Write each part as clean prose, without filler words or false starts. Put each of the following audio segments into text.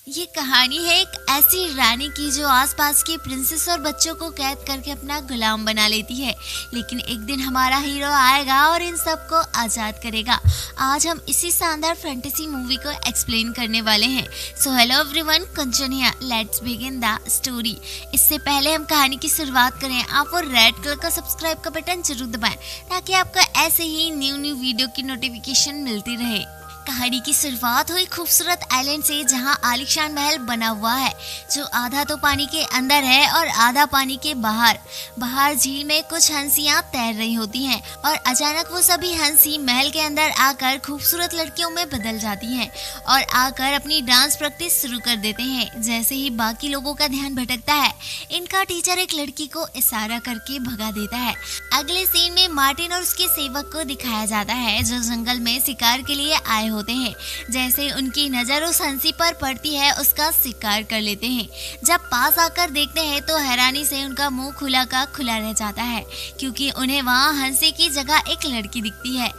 ये कहानी है एक ऐसी रानी की जो आसपास के प्रिंसेस और बच्चों को कैद करके अपना गुलाम बना लेती है। लेकिन एक दिन हमारा हीरो आएगा और इन सबको आज़ाद करेगा। आज हम इसी शानदार फैंटेसी मूवी को एक्सप्लेन करने वाले हैं। So hello everyone, Kanchan here, let's begin the story. इससे पहले हम कहानी की शुरुआत करें, आप वो रेड कलर का सब्सक्राइब का बटन जरूर दबाएं ताकि आपको ऐसे ही न्यू वीडियो की नोटिफिकेशन मिलती रहे। कहानी की शुरुआत हुई खूबसूरत आइलैंड से, जहां आलीशान महल बना हुआ है जो आधा तो पानी के अंदर है और आधा पानी के बाहर। बाहर झील में कुछ हंसियां तैर रही होती हैं और अचानक वो सभी हंसी महल के अंदर आकर खूबसूरत लड़कियों में बदल जाती हैं और आकर अपनी डांस प्रैक्टिस शुरू कर देते हैं। जैसे ही बाकी लोगों का ध्यान भटकता है, इनका टीचर एक लड़की को इशारा करके भगा देता है। अगले सीन में मार्टिन और उसके सेवक को दिखाया जाता है जो जंगल में शिकार के लिए आए होते हैं। जैसे उनकी नजर उस हंसी पर पड़ती है, उसका शिकार कर लेते हैं। जब पास आकर देखते हैं तो हैरानी से उनका मुंह खुला का खुला रह जाता है, क्योंकि उन्हें वहाँ हंसी की जगह एक लड़की दिखती है।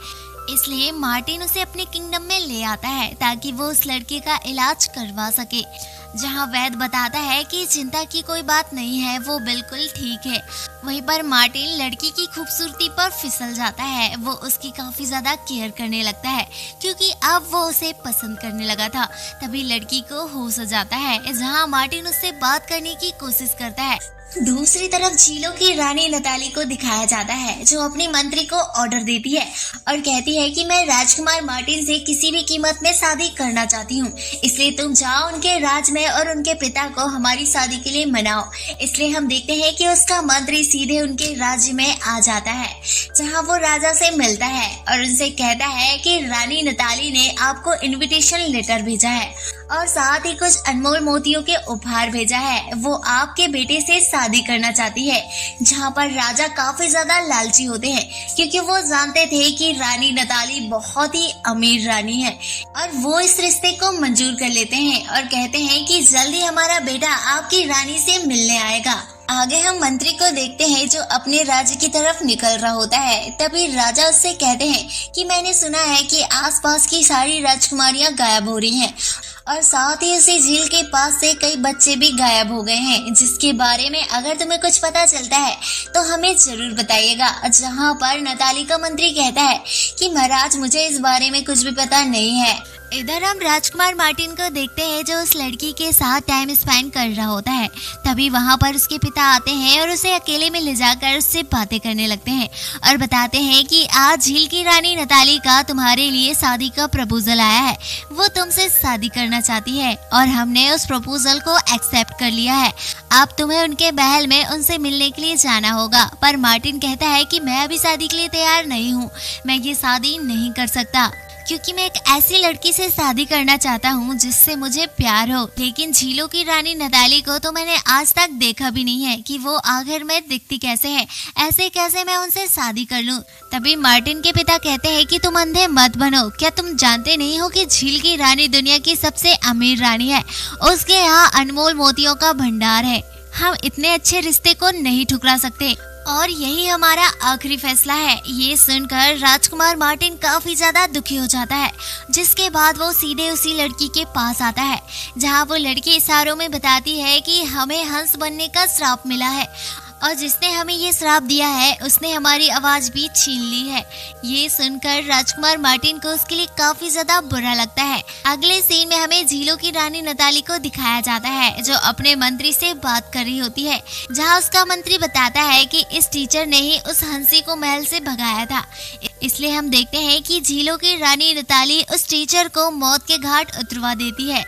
इसलिए मार्टिन उसे अपने किंगडम में ले आता है ताकि वो उस लड़की का इलाज करवा सके। जहां वैद्य बताता है कि चिंता की कोई बात नहीं है, वो बिल्कुल ठीक है। वहीं पर मार्टिन लड़की की खूबसूरती पर फिसल जाता है। वो उसकी काफी ज्यादा केयर करने लगता है क्योंकि अब वो उसे पसंद करने लगा था। तभी लड़की को होश आ जाता है, जहां मार्टिन उससे बात करने की कोशिश करता है। दूसरी तरफ झीलों की रानी नताली को दिखाया जाता है जो अपनी मंत्री को ऑर्डर देती है और कहती है कि मैं राजकुमार मार्टिन से किसी भी कीमत में शादी करना चाहती हूँ, इसलिए तुम जाओ उनके राज में और उनके पिता को हमारी शादी के लिए मनाओ। इसलिए हम देखते हैं कि उसका मंत्री सीधे उनके राज्य में आ जाता है, जहाँ वो राजा से मिलता है और उनसे कहता है कि रानी नताली ने आपको इन्विटेशन लेटर भेजा है और साथ ही कुछ अनमोल मोतियों के उपहार भेजा है। वो आपके बेटे से शादी करना चाहती है। जहाँ पर राजा काफी ज्यादा लालची होते हैं क्योंकि वो जानते थे कि रानी नताली बहुत ही अमीर रानी है और वो इस रिश्ते को मंजूर कर लेते हैं और कहते हैं कि जल्दी हमारा बेटा आपकी रानी से मिलने आएगा। आगे हम मंत्री को देखते हैं जो अपने राज्य की तरफ निकल रहा होता है। तभी राजा उससे कहते हैं कि मैंने सुना है कि आसपास की सारी राजकुमारियां गायब हो रही हैं और साथ ही उसी झील के पास से कई बच्चे भी गायब हो गए हैं, जिसके बारे में अगर तुम्हें कुछ पता चलता है तो हमें जरूर बताइएगा। जहां पर नताली का मंत्री कहता है कि महाराज मुझे इस बारे में कुछ भी पता नहीं है। इधर हम राजकुमार मार्टिन को देखते हैं जो उस लड़की के साथ टाइम स्पेंड कर रहा होता है। तभी वहाँ पर उसके पिता आते हैं और उसे अकेले में ले जाकर उससे बातें करने लगते हैं और बताते हैं कि आज झील की रानी नताली का तुम्हारे लिए शादी का प्रपोजल आया है। वो तुमसे शादी करना चाहती है और हमने उस प्रपोजल को एक्सेप्ट कर लिया है। अब तुम्हें उनके महल में उनसे मिलने के लिए जाना होगा। पर मार्टिन कहता है कि मैं अभी शादी के लिए तैयार नहीं हूँ, मैं ये शादी नहीं कर सकता क्योंकि मैं एक ऐसी लड़की से शादी करना चाहता हूँ जिससे मुझे प्यार हो। लेकिन झीलों की रानी नताली को तो मैंने आज तक देखा भी नहीं है कि वो आखिर में दिखती कैसे है, ऐसे कैसे मैं उनसे शादी कर लूँ। तभी मार्टिन के पिता कहते हैं कि तुम अंधे मत बनो, क्या तुम जानते नहीं हो कि झील की रानी दुनिया की सबसे अमीर रानी है, उसके यहाँ अनमोल मोतियों का भंडार है। हम इतने अच्छे रिश्ते को नहीं ठुकरा सकते और यही हमारा आखिरी फैसला है। ये सुनकर राजकुमार मार्टिन काफी ज्यादा दुखी हो जाता है, जिसके बाद वो सीधे उसी लड़की के पास आता है जहाँ वो लड़की इशारों में बताती है कि हमें हंस बनने का श्राप मिला है और जिसने हमें ये श्राप दिया है उसने हमारी आवाज भी छीन ली है। ये सुनकर राजकुमार मार्टिन को उसके लिए काफी ज्यादा बुरा लगता है। अगले सीन में हमें झीलों की रानी नताली को दिखाया जाता है जो अपने मंत्री से बात कर रही होती है, जहां उसका मंत्री बताता है कि इस टीचर ने ही उस हंसी को महल से भगाया था। इसलिए हम देखते हैं कि झीलों की रानी नताली उस टीचर को मौत के घाट उतरवा देती है।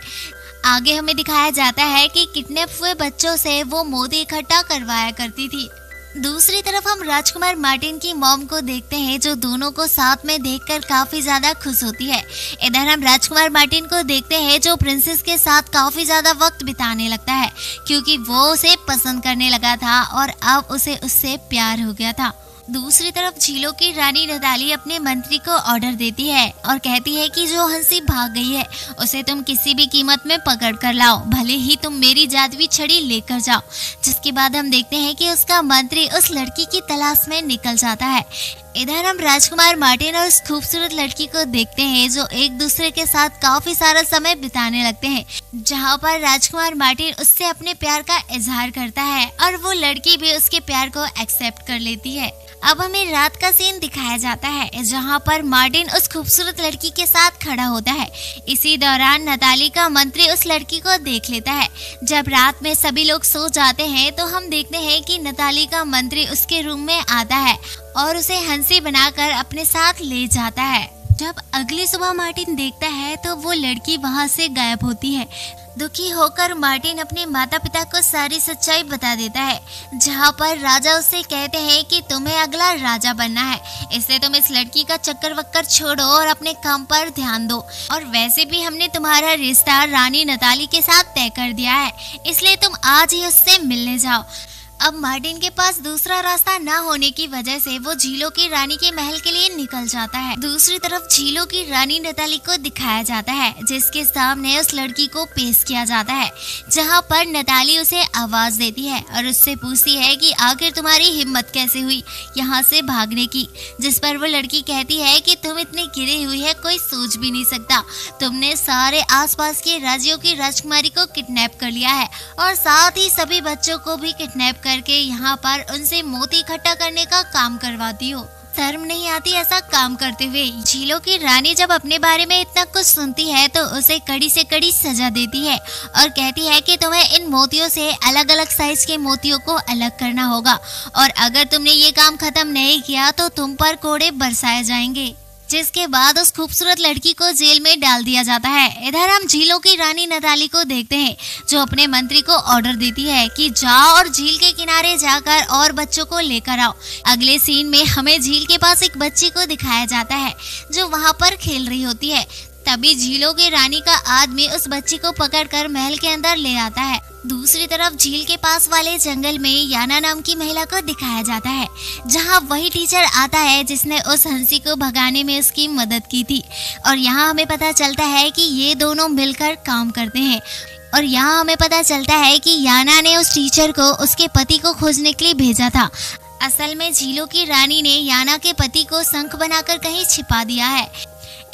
आगे हमें दिखाया जाता है कि किडनैप हुए बच्चों से वो मोती इकट्ठा करवाया करती थी। दूसरी तरफ हम राजकुमार मार्टिन की मॉम को देखते हैं जो दोनों को साथ में देखकर काफी ज्यादा खुश होती है। इधर हम राजकुमार मार्टिन को देखते हैं जो प्रिंसेस के साथ काफी ज्यादा वक्त बिताने लगता है क्योंकि वो उसे पसंद करने लगा था और अब उसे उससे प्यार हो गया था। दूसरी तरफ झीलों की रानी नताली अपने मंत्री को ऑर्डर देती है और कहती है कि जो हंसी भाग गई है उसे तुम किसी भी कीमत में पकड़ कर लाओ, भले ही तुम मेरी जादुई छड़ी लेकर जाओ। जिसके बाद हम देखते हैं कि उसका मंत्री उस लड़की की तलाश में निकल जाता है। इधर हम राजकुमार मार्टिन और उस खूबसूरत लड़की को देखते हैं जो एक दूसरे के साथ काफी सारा समय बिताने लगते हैं, जहां पर राजकुमार मार्टिन उससे अपने प्यार का इजहार करता है और वो लड़की भी उसके प्यार को एक्सेप्ट कर लेती है। अब हमें रात का सीन दिखाया जाता है जहां पर मार्टिन उस खूबसूरत लड़की के साथ खड़ा होता है। इसी दौरान नताली का मंत्री उस लड़की को देख लेता है। जब रात में सभी लोग सो जाते हैं तो हम देखते हैं कि नताली का मंत्री उसके रूम में आता है और उसे हंसी बनाकर अपने साथ ले जाता है। जब अगली सुबह मार्टिन देखता है तो वो लड़की वहाँ से गायब होती है। दुखी होकर मार्टिन अपने माता पिता को सारी सच्चाई बता देता है, जहाँ पर राजा उससे कहते हैं कि तुम्हें अगला राजा बनना है, इसलिए तुम इस लड़की का चक्कर वक्कर छोड़ो और अपने काम पर ध्यान दो। और वैसे भी हमने तुम्हारा रिश्ता रानी नताली के साथ तय कर दिया है, इसलिए तुम आज ही उससे मिलने जाओ। अब मार्टिन के पास दूसरा रास्ता न होने की वजह से वो झीलों की रानी के महल के लिए निकल जाता है। दूसरी तरफ झीलों की रानी नताली को दिखाया जाता है, जिसके सामने उस लड़की को पेश किया जाता है, जहां पर नताली उसे आवाज देती है और उससे पूछती है कि आखिर तुम्हारी हिम्मत कैसे हुई यहाँ से भागने की। जिस पर वो लड़की कहती है कि तुम इतनी गिरी हुई है कोई सोच भी नहीं सकता। तुमने सारे आसपास के राज्यों की राजकुमारी को किडनैप कर लिया है और साथ ही सभी बच्चों को भी किडनैप करके यहाँ पर उनसे मोती इकट्ठा करने का काम करवाती हो। शर्म नहीं आती ऐसा काम करते हुए। झीलों की रानी जब अपने बारे में इतना कुछ सुनती है तो उसे कड़ी से कड़ी सजा देती है और कहती है कि तुम्हें इन मोतियों से अलग अलग साइज के मोतियों को अलग करना होगा और अगर तुमने ये काम खत्म नहीं किया तो तुम पर कोड़े बरसाए जाएंगे। जिसके बाद उस खूबसूरत लड़की को जेल में डाल दिया जाता है। इधर हम झीलों की रानी नताली को देखते हैं जो अपने मंत्री को ऑर्डर देती है कि जाओ और झील के किनारे जाकर और बच्चों को लेकर आओ। अगले सीन में हमें झील के पास एक बच्ची को दिखाया जाता है जो वहाँ पर खेल रही होती है। तभी झीलों की रानी का आदमी उस बच्ची को पकड़कर महल के अंदर ले आता है। दूसरी तरफ झील के पास वाले जंगल में याना नाम की महिला को दिखाया जाता है, जहां वही टीचर आता है जिसने उस हंसी को भगाने में उसकी मदद की थी। और यहां हमें पता चलता है कि ये दोनों मिलकर काम करते हैं। और यहाँ हमें पता चलता है कि याना ने उस टीचर को उसके पति को खोजने के लिए भेजा था। असल में झीलों की रानी ने याना के पति को शंख बनाकर कहीं छिपा दिया है,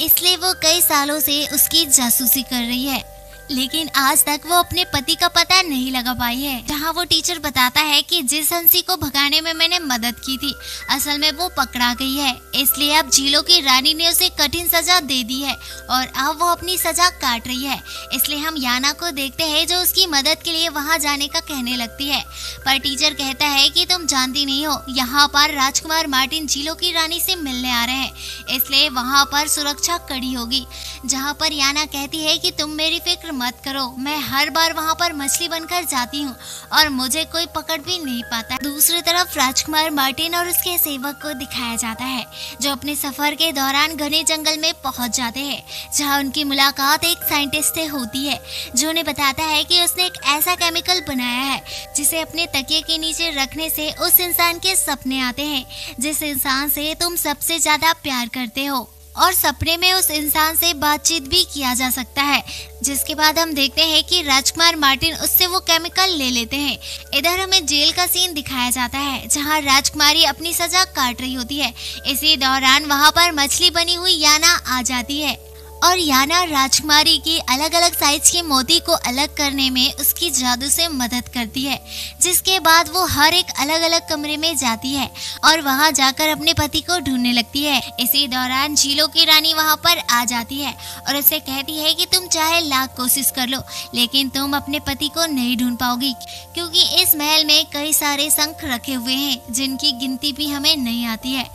इसलिए वो कई सालों से उसकी जासूसी कर रही है, लेकिन आज तक वो अपने पति का पता नहीं लगा पाई है। जहाँ वो टीचर बताता है कि जिस हंसी को भगाने में मैंने मदद की थी असल में वो पकड़ा गई है, इसलिए अब झीलों की रानी ने उसे कठिन सजा दे दी है और अब वो अपनी सजा काट रही है। इसलिए हम याना को देखते हैं जो उसकी मदद के लिए वहाँ जाने का कहने लगती है, पर टीचर कहता है कि तुम जानती नहीं हो यहाँ पर राजकुमार मार्टिन झीलों की रानी से मिलने आ रहे हैं, इसलिए वहाँ पर सुरक्षा कड़ी होगी। जहाँ पर याना कहती है कि तुम मेरी फिक्र मत करो, मैं हर बार वहाँ पर मछली बनकर जाती हूँ और मुझे कोई पकड़ भी नहीं पाता। दूसरी तरफ राजकुमार मार्टिन और उसके सेवक को दिखाया जाता है जो अपने सफर के दौरान घने जंगल में पहुँच जाते हैं, जहाँ उनकी मुलाकात एक साइंटिस्ट से होती है जो उन्हें बताता है कि उसने एक ऐसा केमिकल बनाया है जिसे अपने तकिए के नीचे रखने से उस इंसान के सपने आते हैं जिस इंसान से तुम सबसे ज्यादा प्यार करते हो, और सपने में उस इंसान से बातचीत भी किया जा सकता है। जिसके बाद हम देखते हैं कि राजकुमार मार्टिन उससे वो केमिकल ले लेते हैं। इधर हमें जेल का सीन दिखाया जाता है जहां राजकुमारी अपनी सजा काट रही होती है। इसी दौरान वहां पर मछली बनी हुई याना आ जाती है और याना राजकुमारी की अलग अलग साइज के मोती को अलग करने में उसकी जादू से मदद करती है। जिसके बाद वो हर एक अलग अलग कमरे में जाती है और वहां जाकर अपने पति को ढूंढने लगती है। इसी दौरान झीलों की रानी वहां पर आ जाती है और उससे कहती है कि तुम चाहे लाख कोशिश कर लो लेकिन तुम अपने पति को नहीं ढूंढ पाओगी, क्योंकि इस महल में कई सारे शंख रखे हुए हैं जिनकी गिनती भी हमें नहीं आती है।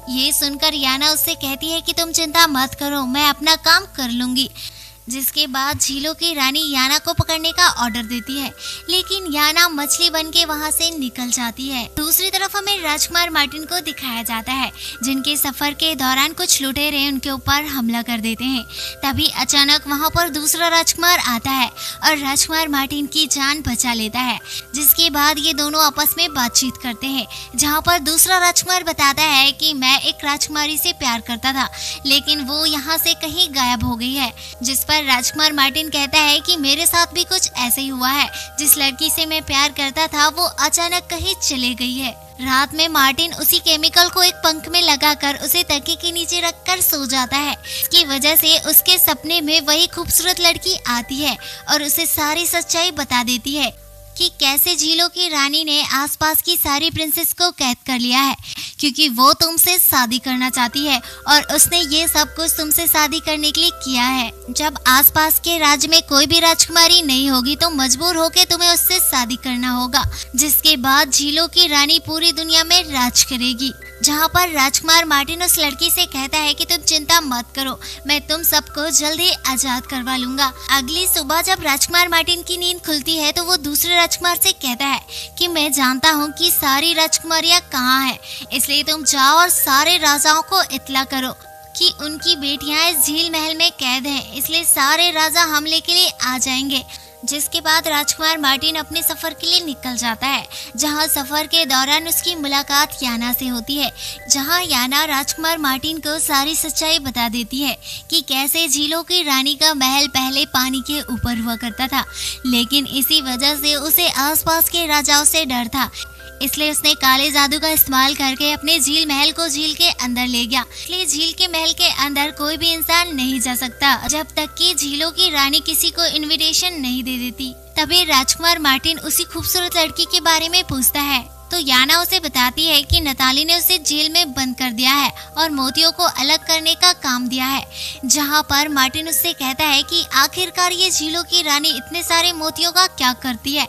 ये सुनकर याना उससे कहती है कि तुम चिंता मत करो, मैं अपना काम कर लूंगी। जिसके बाद झीलों की रानी याना को पकड़ने का ऑर्डर देती है, लेकिन याना मछली बनके वहां से निकल जाती है। दूसरी तरफ हमें राजकुमार मार्टिन को दिखाया जाता है जिनके सफर के दौरान कुछ लुटेरे उनके ऊपर हमला कर देते हैं। तभी अचानक वहां पर दूसरा राजकुमार आता है और राजकुमार मार्टिन की जान बचा लेता है। जिसके बाद ये दोनों आपस में बातचीत करते हैं, जहाँ पर दूसरा राजकुमार बताता है कि मैं एक राजकुमारी से प्यार करता था लेकिन वो यहाँ से कहीं गायब हो गई है। जिस पर राजकुमार मार्टिन कहता है कि मेरे साथ भी कुछ ऐसे ही हुआ है, जिस लड़की से मैं प्यार करता था वो अचानक कहीं चले गई है। रात में मार्टिन उसी केमिकल को एक पंख में लगाकर उसे तकिए के नीचे रखकर सो जाता है। इसकी वजह से उसके सपने में वही खूबसूरत लड़की आती है और उसे सारी सच्चाई बता देती है कि कैसे झीलों की रानी ने आसपास की सारी प्रिंसेस को कैद कर लिया है, क्योंकि वो तुमसे शादी करना चाहती है और उसने ये सब कुछ तुमसे शादी करने के लिए किया है। जब आसपास के राज्य में कोई भी राजकुमारी नहीं होगी तो मजबूर होकर तुम्हें उससे शादी करना होगा, जिसके बाद झीलों की रानी पूरी दुनिया में राज करेगी। जहाँ पर राजकुमार मार्टिन उस लड़की से कहता है कि तुम चिंता मत करो, मैं तुम सबको जल्द ही आजाद करवा लूंगा। अगली सुबह जब राजकुमार मार्टिन की नींद खुलती है तो वो दूसरे राजकुमार से कहता है कि मैं जानता हूँ कि सारी राजकुमारियाँ कहाँ हैं, इसलिए तुम जाओ और सारे राजाओं को इत्तला करो कि उनकी बेटियां इस झील महल में कैद हैं, इसलिए सारे राजा हमले के लिए आ जाएंगे। जिसके बाद राजकुमार मार्टिन अपने सफर के लिए निकल जाता है, जहां सफर के दौरान उसकी मुलाकात याना से होती है, जहां याना राजकुमार मार्टिन को सारी सच्चाई बता देती है कि कैसे झीलों की रानी का महल पहले पानी के ऊपर हुआ करता था, लेकिन इसी वजह से उसे आसपास के राजाओं से डर था, इसलिए उसने काले जादू का इस्तेमाल करके अपने झील महल को झील के अंदर ले गया। इसलिए झील के महल के अंदर कोई भी इंसान नहीं जा सकता जब तक कि झीलों की रानी किसी को इनविटेशन नहीं दे देती। तभी राजकुमार मार्टिन उसी खूबसूरत लड़की के बारे में पूछता है तो याना उसे बताती है कि नताली ने उसे जेल में बंद कर दिया है और मोतियों को अलग करने का काम दिया है। जहां पर मार्टिन उससे कहता है कि आखिरकार ये झीलों की रानी इतने सारे मोतियों का क्या करती है,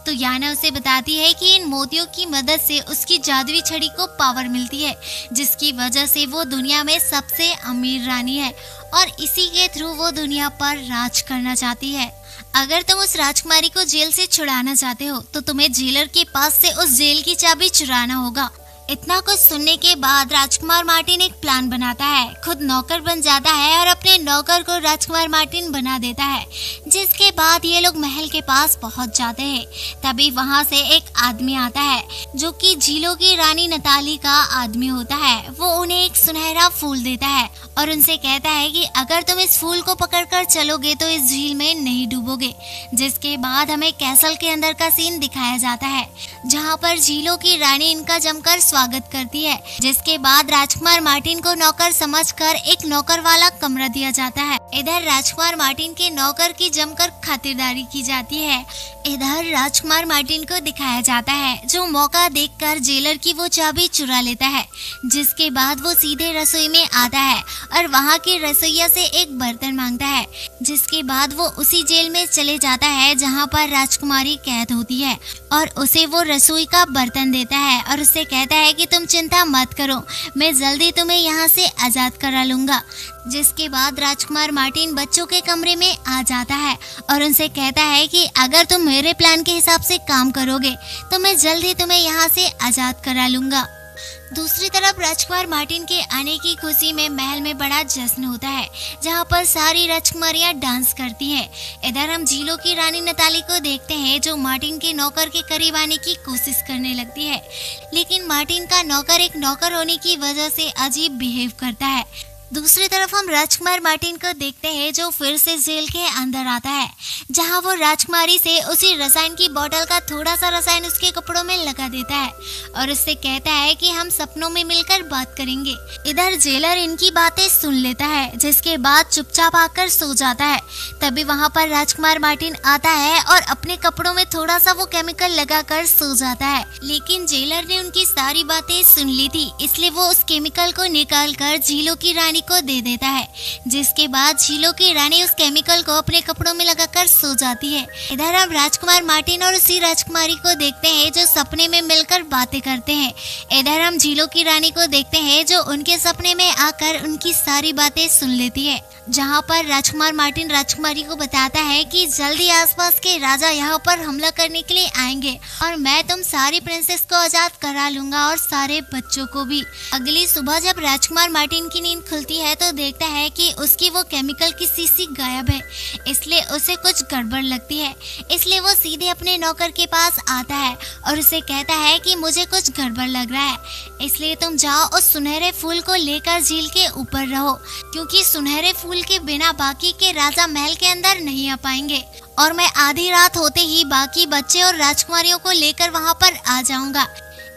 तो याना उसे बताती है कि इन मोतियों की मदद से उसकी जादुई छड़ी को पावर मिलती है, जिसकी वजह से वो दुनिया में सबसे अमीर रानी है और इसी के थ्रू वो दुनिया पर राज करना चाहती है। अगर तुम उस राजकुमारी को जेल से छुड़ाना चाहते हो तो तुम्हें जेलर के पास से उस जेल की चाबी चुराना होगा। इतना कुछ सुनने के बाद राजकुमार मार्टिन एक प्लान बनाता है, खुद नौकर बन जाता है और अपने नौकर को राजकुमार मार्टिन बना देता है। जिसके बाद ये लोग महल के पास पहुंच जाते हैं। तभी वहां से एक आदमी आता है जो कि झीलों की रानी नताली का आदमी होता है। वो उन्हें एक सुनहरा फूल देता है और उनसे कहता है कि अगर तुम इस फूल को पकड़कर चलोगे तो इस झील में नहीं डूबोगे। जिसके बाद हमें कैसल के अंदर का सीन दिखाया जाता है, जहाँ पर झीलों की रानी इनका जमकर स्वागत करती है। जिसके बाद राजकुमार मार्टिन को नौकर समझकर एक नौकर वाला कमरा दिया जाता है। इधर राजकुमार मार्टिन के नौकर की जमकर खातिरदारी की जाती है। इधर राजकुमार मार्टिन को दिखाया जाता है जो मौका देखकर जेलर की वो चाबी चुरा लेता है। जिसके बाद वो सीधे रसोई में आता है और वहाँ की रसोइया से एक बर्तन मांगता है। जिसके बाद वो उसी जेल में चले जाता है जहाँ पर राजकुमारी कैद होती है और उसे वो रसोई का बर्तन देता है और उससे कहता है कि तुम चिंता मत करो, मैं जल्दी तुम्हें यहाँ से आजाद करा लूंगा। जिसके बाद राजकुमार मार्टिन बच्चों के कमरे में आ जाता है और उनसे कहता है कि अगर तुम मेरे प्लान के हिसाब से काम करोगे तो मैं जल्द ही तुम्हें यहाँ से आजाद करा लूंगा। दूसरी तरफ राजकुमार मार्टिन के आने की खुशी में महल में बड़ा जश्न होता है, जहाँ पर सारी राजकुमारियाँ डांस करती हैं। इधर हम झीलों की रानी नताली को देखते हैं जो मार्टिन के नौकर के करीब आने की कोशिश करने लगती है, लेकिन मार्टिन का नौकर एक नौकर होने की वजह से अजीब बिहेव करता है। दूसरी तरफ हम राजकुमार मार्टिन को देखते हैं जो फिर से जेल के अंदर आता है, जहां वो राजकुमारी से उसी रसायन की बोतल का थोड़ा सा रसायन उसके कपड़ों में लगा देता है और उससे कहता है कि हम सपनों में मिलकर बात करेंगे। इधर जेलर इनकी बातें सुन लेता है, जिसके बाद चुपचाप आकर सो जाता है। तभी वहां पर राजकुमार मार्टिन आता है और अपने कपड़ों में थोड़ा सा वो केमिकल लगाकर सो जाता है, लेकिन जेलर ने उनकी सारी बातें सुन ली थी, इसलिए वो उस केमिकल को निकाल कर झीलों की रानी को दे देता है। जिसके बाद झीलों की रानी उस केमिकल को अपने कपड़ों में लगाकर सो जाती है। इधर हम राजकुमार मार्टिन और उसी राजकुमारी को देखते हैं जो सपने में मिलकर बातें करते हैं। इधर हम झीलों की रानी को देखते हैं जो उनके सपने में आकर उनकी सारी बातें सुन लेती है, जहाँ पर राजकुमार मार्टिन राजकुमारी को बताता है कि जल्दी आसपास के राजा यहाँ पर हमला करने के लिए आएंगे और मैं तुम सारी प्रिंसेस को आजाद करा लूंगा और सारे बच्चों को भी। अगली सुबह जब राजकुमार मार्टिन की नींद खुलती है तो देखता है कि उसकी वो केमिकल की शीशी गायब है, इसलिए उसे कुछ गड़बड़ लगती है। इसलिए वो सीधे अपने नौकर के पास आता है और उसे कहता है कि मुझे कुछ गड़बड़ लग रहा है, इसलिए तुम जाओ उस सुनहरे फूल को लेकर झील के ऊपर रहो, क्योंकि सुनहरे फूल के बिना बाकी के राजा महल के अंदर नहीं आ पाएंगे और मैं आधी रात होते ही बाकी बच्चे और राजकुमारियों को लेकर वहां पर आ जाऊंगा।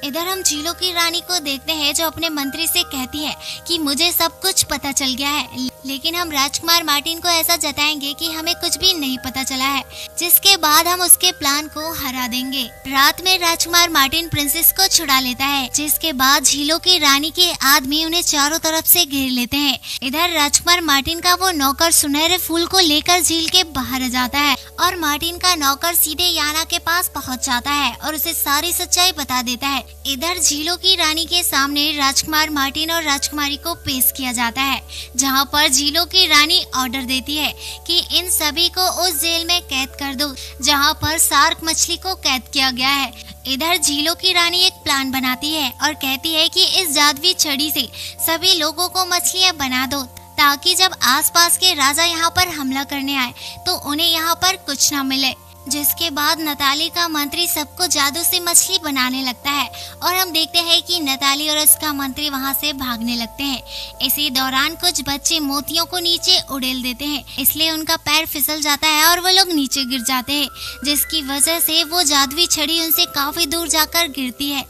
इधर हम झीलों की रानी को देखते हैं जो अपने मंत्री से कहती है कि मुझे सब कुछ पता चल गया है, लेकिन हम राजकुमार मार्टिन को ऐसा जताएंगे कि हमें कुछ भी नहीं पता चला है, जिसके बाद हम उसके प्लान को हरा देंगे। रात में राजकुमार मार्टिन प्रिंसेस को छुड़ा लेता है, जिसके बाद झीलों की रानी के आदमी उन्हें चारों तरफ से घेर लेते हैं। इधर राजकुमार मार्टिन का वो नौकर सुनहरे फूल को लेकर झील के बाहर आ जाता है और मार्टिन का नौकर सीधे याना के पास पहुंच जाता है और उसे सारी सच्चाई बता देता है। इधर झीलों की रानी के सामने राजकुमार मार्टिन और राजकुमारी को पेश किया जाता है, जहां पर झीलों की रानी ऑर्डर देती है कि इन सभी को उस जेल में कैद कर दो जहां पर शार्क मछली को कैद किया गया है। इधर झीलों की रानी एक प्लान बनाती है और कहती है कि इस जादुई छड़ी से सभी लोगों को मछलियां बना दो, ताकि जब आसपास के राजा यहाँ पर हमला करने आए तो उन्हें यहाँ पर कुछ न मिले। जिसके बाद नताली का मंत्री सबको जादू से मछली बनाने लगता है और हम देखते हैं कि नताली और उसका मंत्री वहाँ से भागने लगते हैं। इसी दौरान कुछ बच्चे मोतियों को नीचे उड़ेल देते हैं, इसलिए उनका पैर फिसल जाता है और वो लोग नीचे गिर जाते हैं, जिसकी वजह से वो जादुई छड़ी उनसे काफी दूर जाकर गिरती है।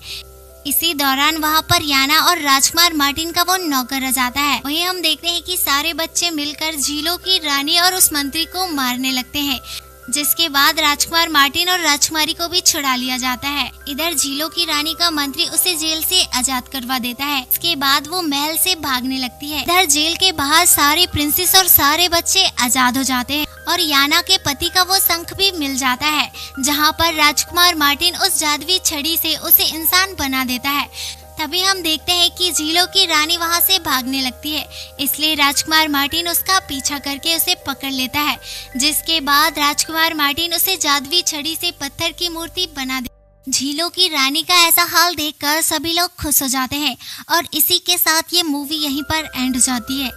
इसी दौरान वहाँ पर याना और राजकुमार मार्टिन का वो नौकर आ जाता है। वहीं हम देखते हैं कि सारे बच्चे मिलकर झीलों की रानी और उस मंत्री को मारने लगते हैं, जिसके बाद राजकुमार मार्टिन और राजकुमारी को भी छुड़ा लिया जाता है। इधर झीलों की रानी का मंत्री उसे जेल से आजाद करवा देता है। इसके बाद वो महल से भागने लगती है। इधर जेल के बाहर सारे प्रिंसेस और सारे बच्चे आजाद हो जाते हैं और याना के पति का वो शंख भी मिल जाता है, जहाँ पर राजकुमार मार्टिन उस जादुई छड़ी से उसे इंसान बना देता है। तभी हम देखते हैं कि झीलों की रानी वहां से भागने लगती है, इसलिए राजकुमार मार्टिन उसका पीछा करके उसे पकड़ लेता है, जिसके बाद राजकुमार मार्टिन उसे जादुई छड़ी से पत्थर की मूर्ति बना दे। झीलों की रानी का ऐसा हाल देखकर सभी लोग खुश हो जाते हैं और इसी के साथ ये मूवी यहीं पर एंड हो जाती है।